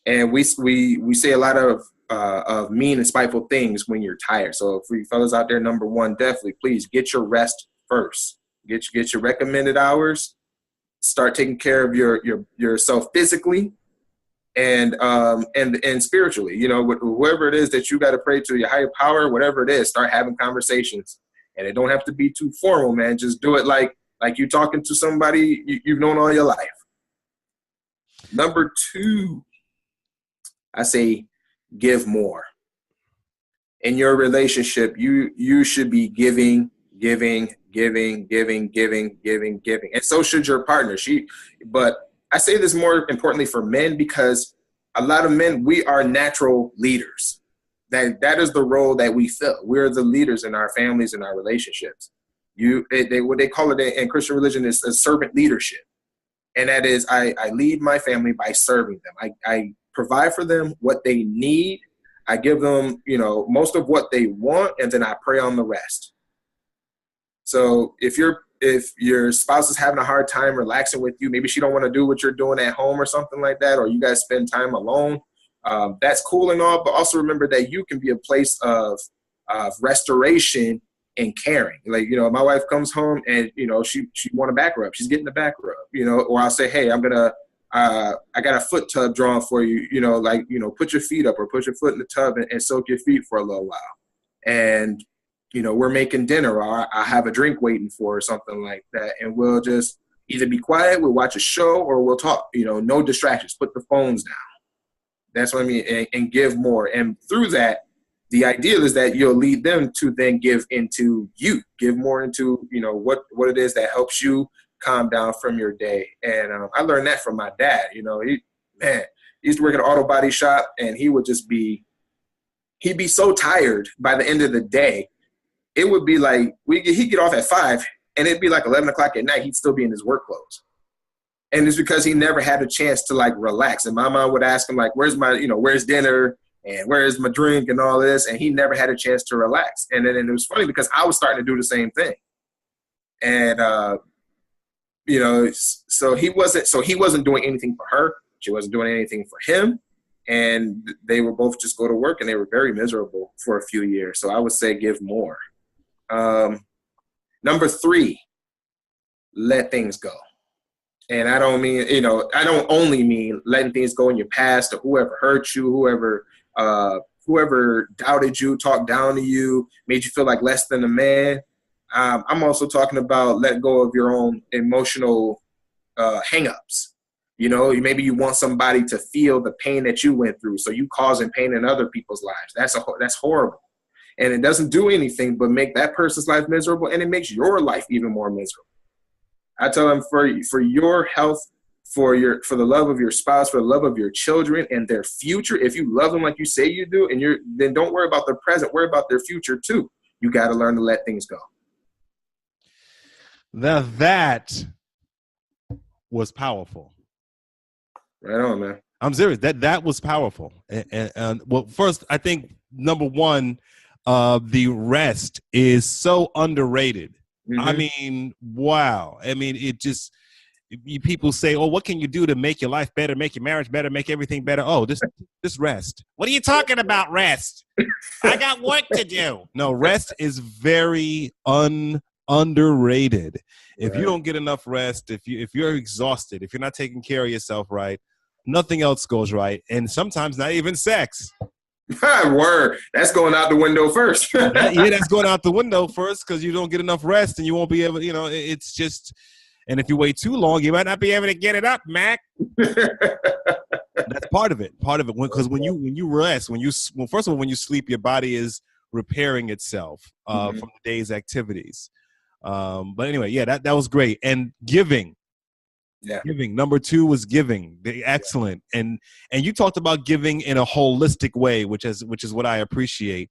And we say a lot of mean and spiteful things when you're tired. So for you fellas out there, number 1, definitely please get your rest first. Get your recommended hours. Start taking care of yourself physically and spiritually. Whoever it is that you got to pray to, your higher power, whatever it is, start having conversations. And it don't have to be too formal, man. Just do it like you're talking to somebody you've known all your life. Number 2, I say give more. In your relationship, you should be giving. And so should your partner. But I say this more importantly for men, because a lot of men, we are natural leaders. That is the role that we fill. We're the leaders in our families and our relationships. What they call it in Christian religion is servant leadership. And that is, I lead my family by serving them. I provide for them what they need. I give them, most of what they want, and then I pray on the rest. So if your spouse is having a hard time relaxing with you, maybe she don't want to do what you're doing at home or something like that, or you guys spend time alone, that's cool and all, but also remember that you can be a place of restoration and caring. Like, you know, my wife comes home and, you know, she want a back rub. She's getting the back rub, you know, or I'll say, hey, I got a foot tub drawn for you, you know, like, you know, put your feet up or put your foot in the tub and soak your feet for a little while. And, you know, we're making dinner or I have a drink waiting for or something like that. And we'll just either be quiet, we'll watch a show, or we'll talk, you know, no distractions, put the phones down. That's what I mean, and give more. And through that, the ideal is that you'll lead them to then give into you, give more into, you know, what it is that helps you calm down from your day. And I learned that from my dad. You know, he used to work at an auto body shop, and he would just he'd be so tired by the end of the day. It would be like he'd get off at 5, and it'd be like 11 o'clock at night. He'd still be in his work clothes. And it's because he never had a chance to, like, relax. And my mom would ask him, like, where's dinner? And where's my drink and all this? And he never had a chance to relax. And it was funny because I was starting to do the same thing. And, you know, so he wasn't doing anything for her. She wasn't doing anything for him. And they would both just go to work, and they were very miserable for a few years. So I would say give more. Number 3, let things go. And I don't mean, you know, I don't only mean letting things go in your past or whoever hurt you, whoever doubted you, talked down to you, made you feel like less than a man. I'm also talking about let go of your own emotional hang-ups. You know, maybe you want somebody to feel the pain that you went through, so you causing pain in other people's lives. That's horrible. And it doesn't do anything but make that person's life miserable, and it makes your life even more miserable. I tell them for your health, for the love of your spouse, for the love of your children and their future, if you love them like you say you do, then don't worry about their present, worry about their future too. You got to learn to let things go. Now that was powerful. Right on, man. I'm serious. That was powerful. And well, first, I think number 1, the rest is so underrated. Mm-hmm. I mean, wow. I mean, people say, oh, what can you do to make your life better, make your marriage better, make everything better? Oh, just rest. What are you talking about, rest? I got work to do. No, rest is very underrated. If you don't get enough rest, if you're exhausted, if you're not taking care of yourself right, nothing else goes right. And sometimes not even sex. Word. That's going out the window first. That's going out the window first because you don't get enough rest and you won't be able, you know, it's just, and if you wait too long, you might not be able to get it up, Mac. That's part of it. Because when you rest, first of all, when you sleep, your body is repairing itself from the day's activities. But anyway, yeah, that was great. And giving. Yeah. Giving. Number 2 was giving. Excellent. And you talked about giving in a holistic way, which is what I appreciate.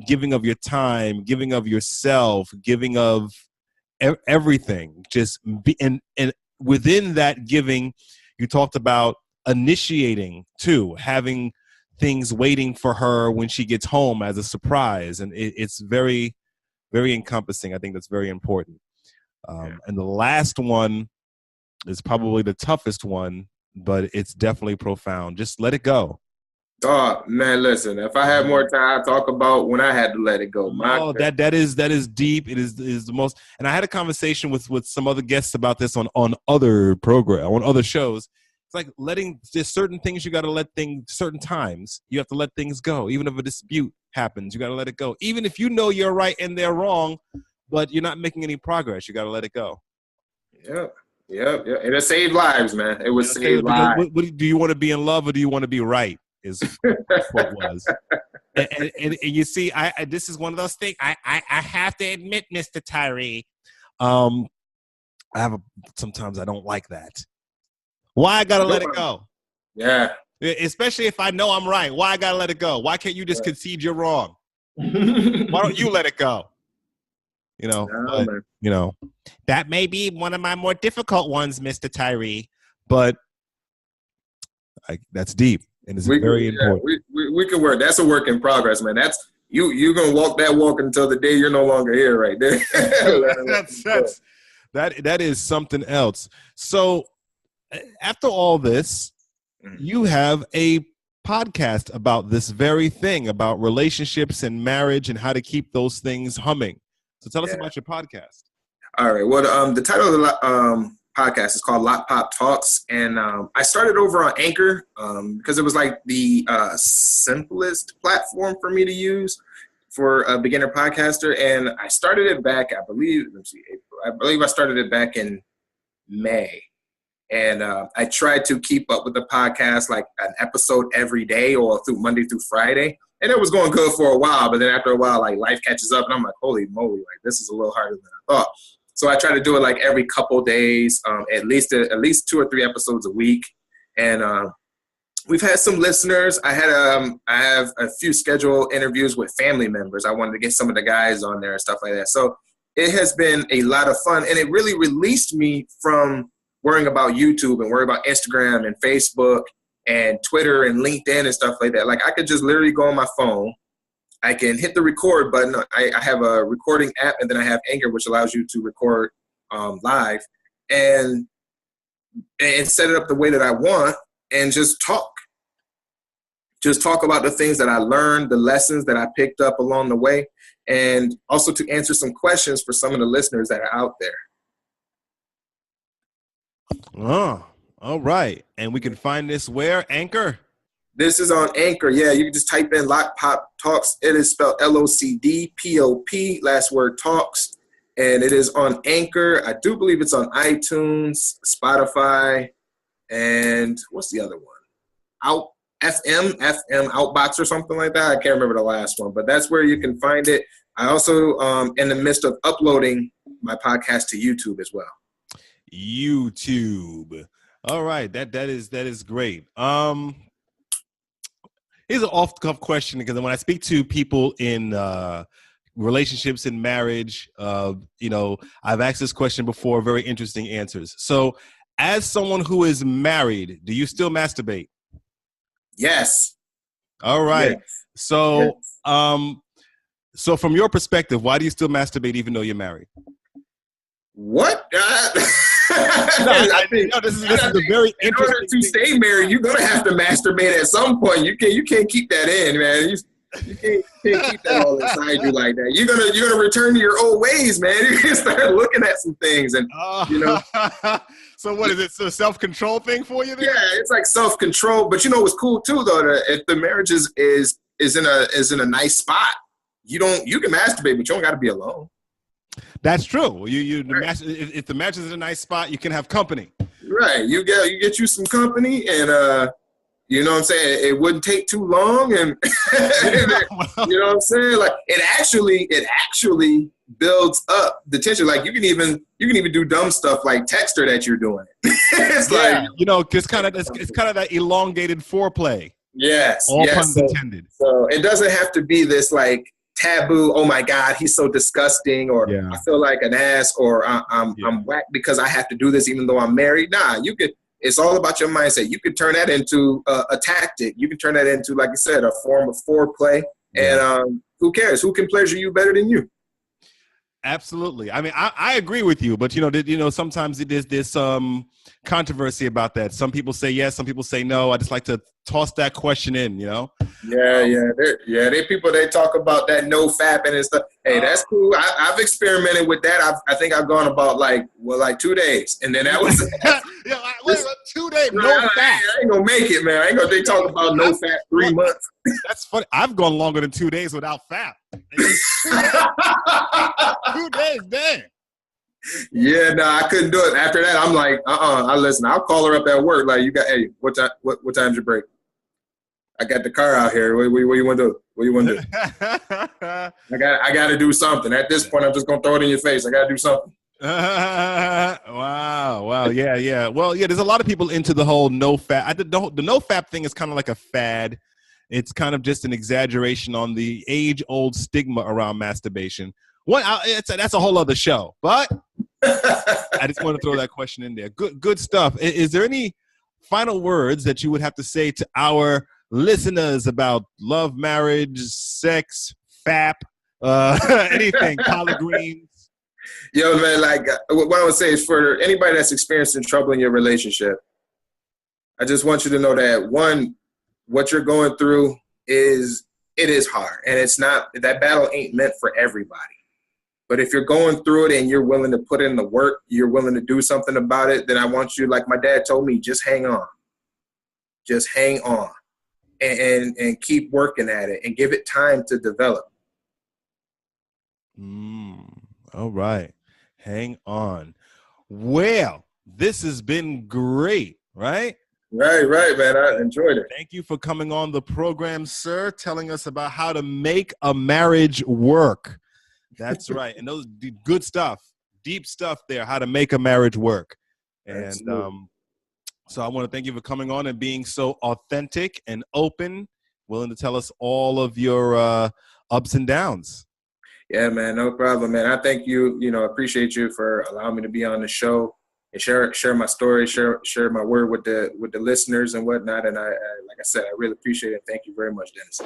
Giving of your time, giving of yourself, giving of everything. And within that giving, you talked about initiating too, having things waiting for her when she gets home as a surprise. And it's very, very encompassing. I think that's very important. And the last one is probably the toughest one, but it's definitely profound. Just let it go. Oh, man, listen, if I had more time, I'd talk about when I had to let it go. That is deep. It is the most, and I had a conversation with some other guests about this on other shows. It's like there's certain things you got to let certain times you have to let things go. Even if a dispute happens, you got to let it go. Even if you know you're right and they're wrong, but you're not making any progress, you got to let it go. Yeah. Yeah. And it saved lives, man. It was saved lives. Do you want to be in love or do you want to be right? Is what it was. And you see, this is one of those things. I have to admit, Mr. Tyree, sometimes I don't like that. Why I gotta let it go? Yeah. Especially if I know I'm right. Why I gotta let it go? Why can't you just concede you're wrong? Why don't you let it go? You know, that may be one of my more difficult ones, Mr. Tyree, but that's deep and it's very important. We can work. That's a work in progress, man. That's you're gonna walk that walk until the day you're no longer here, right there. That is something else. So after all this, you have a podcast about this very thing, about relationships and marriage and how to keep those things humming. So tell us about your podcast. All right. Well, the title of the podcast is called Lot Pop Talks, and I started over on Anchor because it was like the simplest platform for me to use for a beginner podcaster. And I started it back, I believe I started it back in May. And I tried to keep up with the podcast, like an episode every day or through Monday through Friday. And it was going good for a while, but then after a while, like life catches up and I'm like, holy moly, like this is a little harder than I thought. So I try to do it like every couple days, at least 2 or 3 episodes a week. And we've had some listeners. I have a few scheduled interviews with family members. I wanted to get some of the guys on there and stuff like that. So it has been a lot of fun, and it really released me from worrying about YouTube and worrying about Instagram and Facebook and Twitter and LinkedIn and stuff like that. Like I could just literally go on my phone. I can hit the record button. I have a recording app, and then I have Anchor, which allows you to record live and set it up the way that I want and just talk. Just talk about the things that I learned, the lessons that I picked up along the way, and also to answer some questions for some of the listeners that are out there. Oh, all right. And we can find this where? Anchor? This is on Anchor. Yeah, you can just type in Lot Pop Talks. It is spelled LOCDPOP, last word Talks. And it is on Anchor. I do believe it's on iTunes, Spotify, and what's the other one? FM Outbox or something like that. I can't remember the last one, but that's where you can find it. I also in the midst of uploading my podcast to YouTube as well. YouTube. All right. That is great. Here's an off-the-cuff question, because when I speak to people in relationships and marriage, I've asked this question before, very interesting answers. So as someone who is married, do you still masturbate? Yes. All right. Yes. So, so from your perspective, why do you still masturbate even though you're married? What? I think this is a very interesting. In order to stay married, you're gonna have to masturbate at some point. You can't keep that in, man. You can't keep that all inside you like that. You're gonna return to your old ways, man. You're gonna start looking at some things, and So what is it? So self-control thing for you? Then? Yeah, it's like self-control. But what's cool too, though, that if the marriage is in a nice spot, you can masturbate, but you don't got to be alone. That's true. If the match is in a nice spot, you can have company. Right. You get you some company, and you know what I'm saying? It wouldn't take too long, and you know what I'm saying? Like it actually builds up the tension. Like you can even do dumb stuff like text her that you're doing it. It's like it's kind of that elongated foreplay. Yes. All puns intended. So it doesn't have to be this like taboo, oh my God, he's so disgusting, or I feel like an ass, or I'm whack because I have to do this even though I'm married. Nah, it's all about your mindset. You could turn that into a tactic. You can turn that into, like I said, a form of foreplay. And who cares? Who can pleasure you better than you? Absolutely. I mean, I agree with you, but sometimes there's controversy about that. Some people say yes, some people say no. I just like to toss that question in, Yeah. There people, they talk about that no fapping and stuff. Hey, that's cool. I've experimented with that. I think I've gone about like 2 days, and then that was 2 days, no fap. I ain't gonna make it, man. They talk about no fap 3 months. That's funny. I've gone longer than 2 days without fap. 2 days, dang. Yeah, no, I couldn't do it. After that, I'm like, I'll call her up at work. Like, hey, what time's your break? I got the car out here. What you want to do? What you want to do? I got to do something. At this point, I'm just gonna throw it in your face. I got to do something. Wow. Yeah. Well, yeah, there's a lot of people into the whole no fap. The no fap thing is kind of like a fad. It's kind of just an exaggeration on the age-old stigma around masturbation. That's a whole other show. But I just want to throw that question in there. Good stuff. Is there any final words that you would have to say to our listeners about love, marriage, sex, fap, anything, collard greens? Yo, man, like what I would say is, for anybody that's experiencing trouble in your relationship, I just want you to know that, one, what you're going through is hard, and it's not, that battle ain't meant for everybody. But if you're going through it and you're willing to put in the work, you're willing to do something about it, then I want you, like my dad told me, just hang on. Just hang on and keep working at it and give it time to develop. All right. Hang on. Well, this has been great, right? Right, man. I enjoyed it. Thank you for coming on the program, sir, telling us about how to make a marriage work. That's right. And those good stuff, deep stuff there, how to make a marriage work. And so I want to thank you for coming on and being so authentic and open, willing to tell us all of your ups and downs. Yeah, man, no problem, man. I thank you, appreciate you for allowing me to be on the show and share my story, share my word with the listeners and whatnot. And I like I said, I really appreciate it. Thank you very much, Dennis.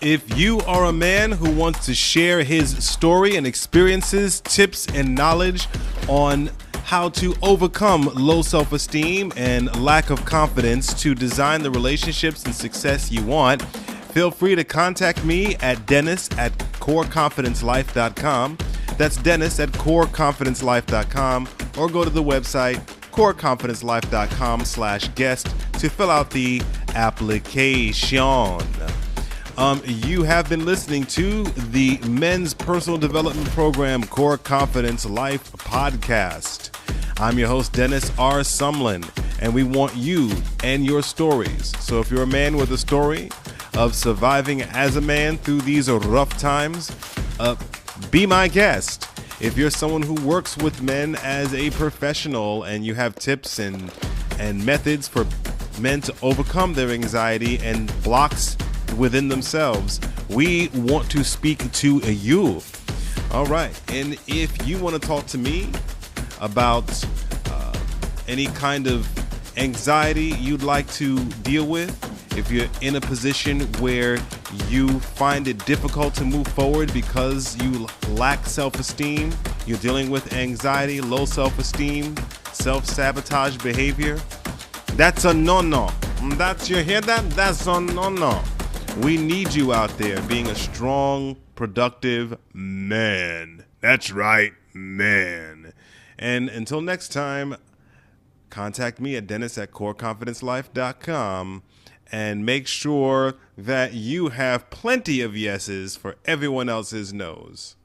If you are a man who wants to share his story and experiences, tips and knowledge on how to overcome low self-esteem and lack of confidence to design the relationships and success you want, feel free to contact me at dennis@coreconfidencelife.com. That's dennis@coreconfidencelife.com, or go to the website coreconfidencelife.com/guest to fill out the application. You have been listening to the Men's Personal Development Program Core Confidence Life podcast. I'm your host, Dennis R. Sumlin, and we want you and your stories. So if you're a man with a story of surviving as a man through these rough times, be my guest. If you're someone who works with men as a professional and you have tips and methods for men to overcome their anxiety and blocks within themselves, we want to speak to you. All right. And if you want to talk to me about any kind of anxiety you'd like to deal with, if you're in a position where you find it difficult to move forward because you lack self-esteem, you're dealing with anxiety, low self-esteem, self-sabotage behavior, that's a no-no. You hear that? That's a no-no. We need you out there being a strong, productive man. That's right, man. And until next time, contact me at dennis@coreconfidencelife.com and make sure that you have plenty of yeses for everyone else's no's.